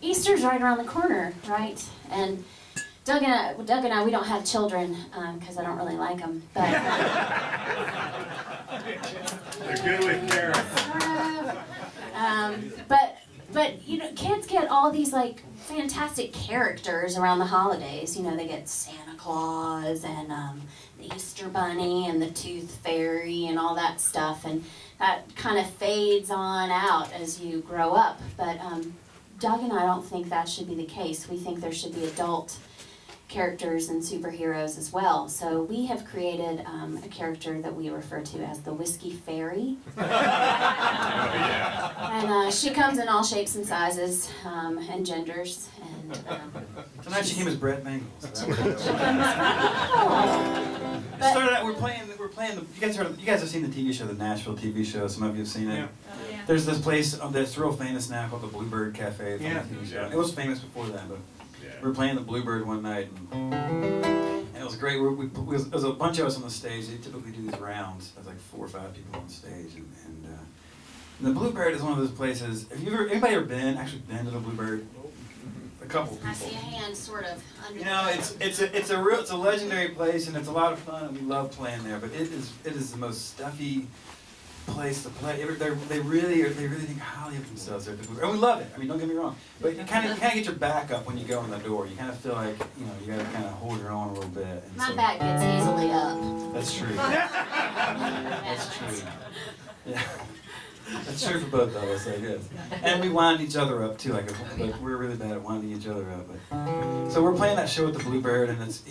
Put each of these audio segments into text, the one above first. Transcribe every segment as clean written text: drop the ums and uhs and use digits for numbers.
Easter's right around the corner, right? And Doug and I, we don't have children because I don't really like them. But they're good with carrots. But you know, kids get all these like fantastic characters around the holidays. You know, they get Santa Claus and the Easter Bunny and the Tooth Fairy and all that stuff, and that kind of fades on out as you grow up. But Doug and I don't think that should be the case. We think there should be adult characters and superheroes as well. So we have created a character that we refer to as the Whiskey Fairy. And she comes in all shapes and sizes and genders. And tonight she came as Brett Mangles. Started out. We're playing. You guys have seen the TV show, the Nashville TV show. Some of you have seen it. Yeah. Yeah. There's this place that's real famous now called the Bluebird Cafe. It's on the TV show. Yeah. It was famous before that, but we were playing the Bluebird one night, and it was great. There was a bunch of us on the stage. They typically do these rounds. There's like 4 or 5 people on stage, and the Bluebird is one of those places. Have you anybody ever actually been to the Bluebird? A couple people. I see a hand sort of under. You know, it's a legendary place, and it's a lot of fun, and we love playing there. But it is the most stuffy place to play. They really think highly of themselves. And we love it. I mean, don't get me wrong. But you kind of get your back up when you go in the door. You kind of feel like you got to kind of hold your own a little bit. And My back gets easily up. That's true. That's true. Yeah. That's true for both of us, I guess. And we wind each other up too. Like we're really bad at winding each other up. But, so we're playing that show at the Bluebird, and it's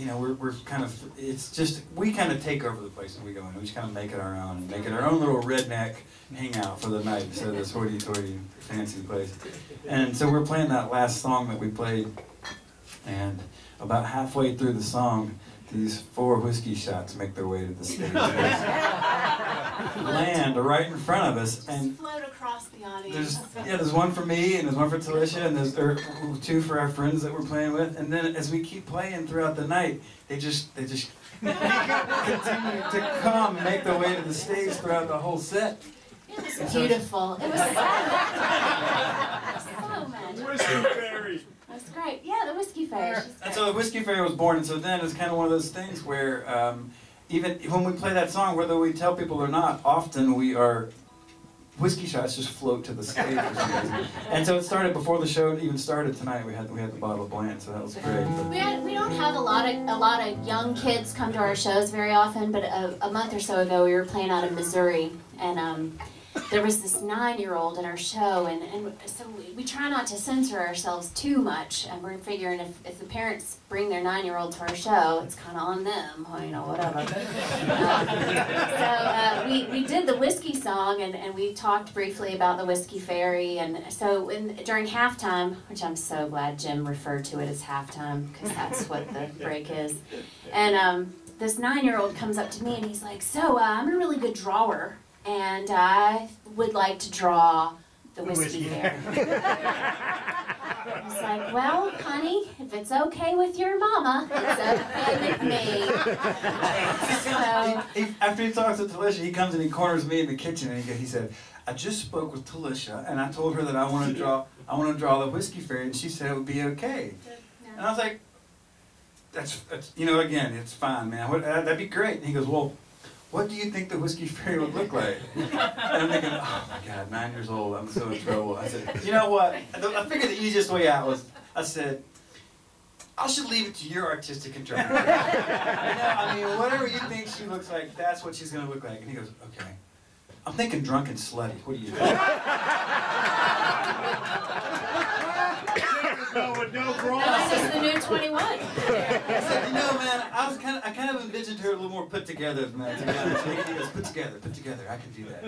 we kind of take over the place when we go in. We just kind of make it our own, and make it our own little redneck hangout for the night instead of this hoity-toity fancy place. And so we're playing that last song that we played, and about halfway through the song, these 4 whiskey shots make their way to the stage. Land right in front of us, and float across the audience. There's one for me, and there's one for Telisha, and there's 2 for our friends that we're playing with. And then as we keep playing throughout the night, they just continue to come and make their way to the stage throughout the whole set. It was beautiful. It was so magical. Whiskey Fairy. That's great. Yeah, the Whiskey Fairy. And so the Whiskey Fairy was born, and so then it's kind of one of those things where even when we play that song, whether we tell people or not, often whiskey shots just float to the stage for some reason. And so it started before the show even started tonight. We had the bottle of Bland, so that was great. We don't have a lot of young kids come to our shows very often, but a month or so ago we were playing out in Missouri, and there was this 9-year-old in our show, and so we try not to censor ourselves too much, and we're figuring if the parents bring their 9-year-old to our show, it's kind of on them, whatever. So we did the whiskey song, and we talked briefly about the Whiskey Fairy, and so during halftime, which I'm so glad Jim referred to it as halftime, because that's what the break is, and this 9-year-old comes up to me, and he's like, so I'm a really good drawer, and I would like to draw the Whiskey Fairy. I was like, well, honey, if it's okay with your mama, it's okay with me. So, After he talks to Telisha, he comes and he corners me in the kitchen, and he said, I just spoke with Telisha, and I told her that I want to draw the Whiskey Fairy, and she said it would be okay. And I was like, that's again, it's fine, man. That'd be great. And he goes, well, what do you think the Whiskey Fairy would look like? And I'm thinking, oh my God, 9 years old, I'm so in trouble. I said, you know what? I figured the easiest way out was, I said, I should leave it to your artistic interpretation. Whatever you think she looks like, that's what she's going to look like. And he goes, okay. I'm thinking drunk and slutty. What do you think? With no bra. this is the new 21. I said, man, I kind of envisioned her a little more put together than that. So he goes, put together, I can do that.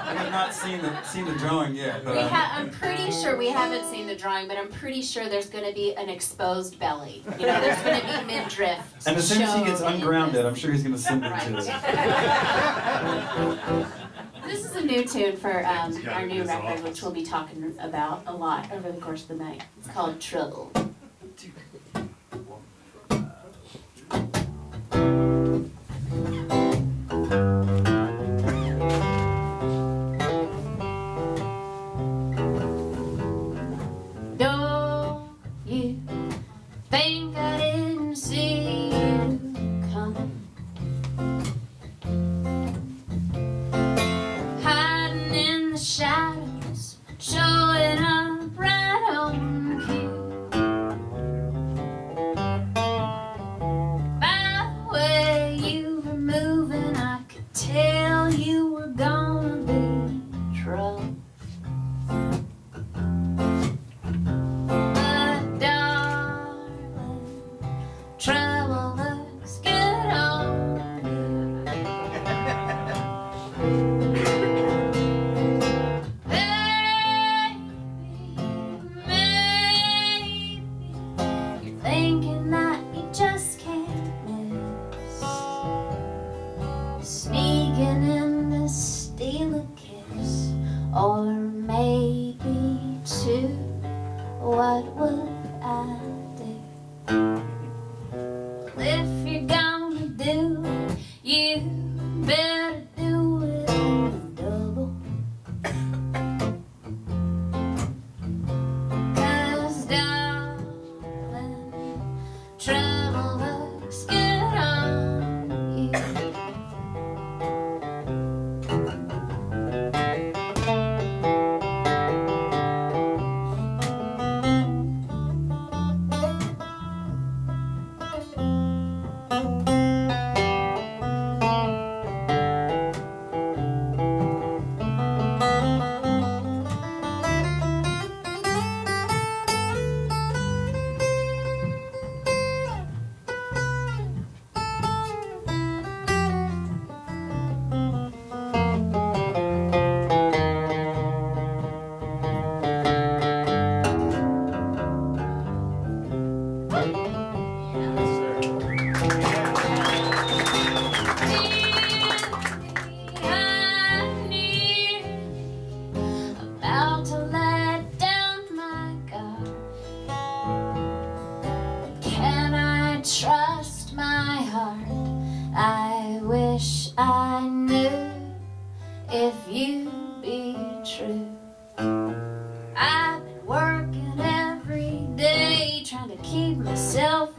I have not seen the drawing yet. But I'm pretty sure we haven't seen the drawing, but I'm pretty sure there's going to be an exposed belly. There's going to be midriff. And as soon as he gets ungrounded, I'm sure he's going to send it to us. This is a new tune for our new record, which we'll be talking about a lot over the course of the night. It's called Trouble. think I didn't see you coming. Hiding in the shadows, showing up right on cue. By the way you were moving, I could tell you were gonna be trouble. But darling, trouble looks good on you. Maybe you're thinking that you just can't miss, sneaking in to steal a kiss, or maybe two. What would I do? If you're gonna do it, you better do it in a double. 'Cause darling, trouble looks good on you. About to let down my guard. Can I trust my heart? I wish I knew if you'd be true. I've been working every day trying to keep myself